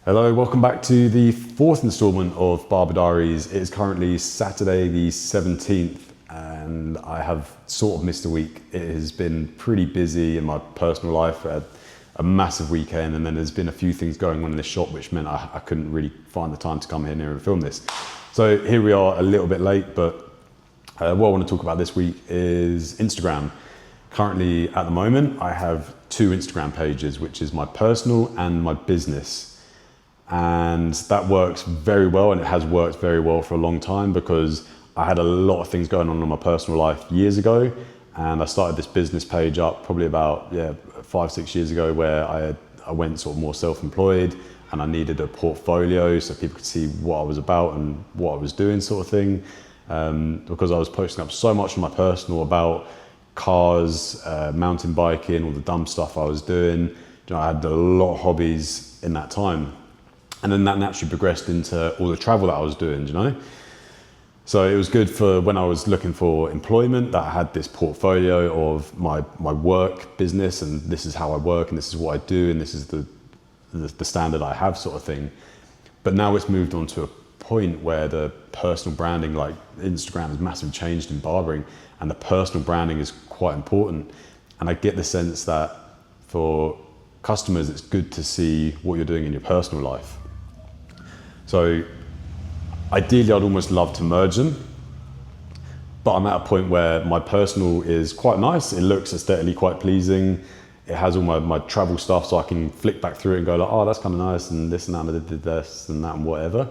Hello, welcome back to the fourth installment of Barber Diaries. It is currently Saturday the 17th and I have sort of missed a week. It has been pretty busy in my personal life. I had a massive weekend and then there's been a few things going on in the shop which meant I couldn't really find the time to come in here and film this. So here we are a little bit late, but what I want to talk about this week is Instagram. Currently at the moment I have two Instagram pages, which is my personal and my business. And that works very well, and it has worked very well for a long time because I had a lot of things going on in my personal life years ago, and I started this business page up probably about 5-6 years ago, where I went sort of more self-employed and I needed a portfolio so people could see what I was about and what I was doing, sort of thing, because I was posting up so much on my personal about cars, mountain biking, all the dumb stuff I was doing. I had a lot of hobbies in that time. And then that naturally progressed into all the travel that I was doing, So it was good for when I was looking for employment that I had this portfolio of my work business, and this is how I work and this is what I do and this is the standard I have, sort of thing. But now it's moved on to a point where the personal branding, like Instagram has massively changed in barbering, and the personal branding is quite important. And I get the sense that for customers, it's good to see what you're doing in your personal life. So ideally, I'd almost love to merge them, but I'm at a point where my personal is quite nice. It looks aesthetically quite pleasing. It has all my travel stuff, so I can flick back through it and go like, oh, that's kind of nice, and this and that, and I did this and that and whatever.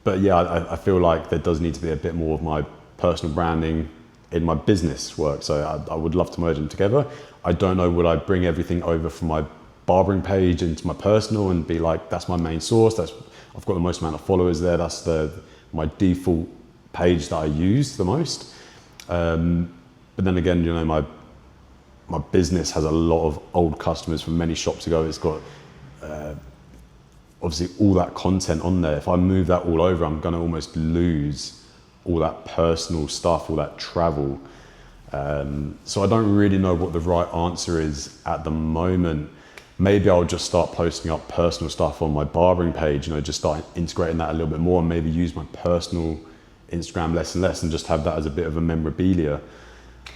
But yeah, I feel like there does need to be a bit more of my personal branding in my business work. So I would love to merge them together. I don't know, would I bring everything over from my barbering page into my personal and be like, that's my main source, I've got the most amount of followers there, that's my default page that I use the most. But then again, my business has a lot of old customers from many shops ago. It's got obviously all that content on there. If I move that all over, I'm gonna almost lose all that personal stuff, all that travel. So I don't really know what the right answer is at the moment. Maybe I'll just start posting up personal stuff on my barbering page, just start integrating that a little bit more, and maybe use my personal Instagram less and less and just have that as a bit of a memorabilia.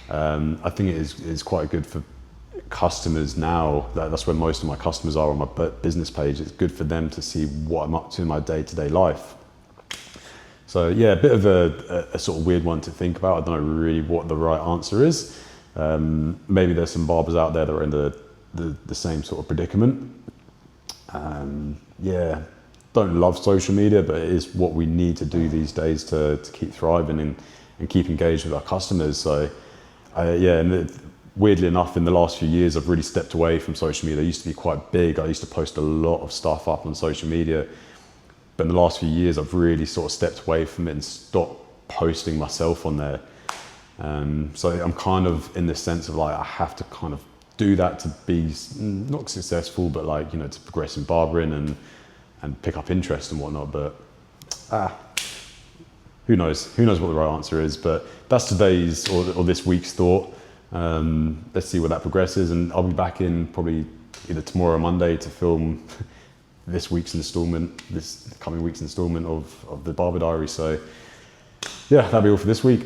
I think it is quite good for customers now. That's where most of my customers are, on my business page. It's good for them to see what I'm up to in my day-to-day life. So yeah, a bit of a sort of weird one to think about. I don't know really what the right answer is. Maybe there's some barbers out there that are in the same sort of predicament. Yeah, don't love social media, but it is what we need to do these days to keep thriving and keep engaged with our customers. So and weirdly enough, in the last few years, I've really stepped away from social media. I used to be quite big. I used to post a lot of stuff up on social media. But in the last few years, I've really sort of stepped away from it and stopped posting myself on there. So I'm kind of in this sense of like, I have to kind of do that to be not successful, but like, to progress in barbering and pick up interest and whatnot. But who knows what the right answer is. But that's today's or this week's thought. Let's see where that progresses, and I'll be back in probably either tomorrow or Monday to film this coming week's installment of the Barber Diary. So yeah, that'll be all for this week.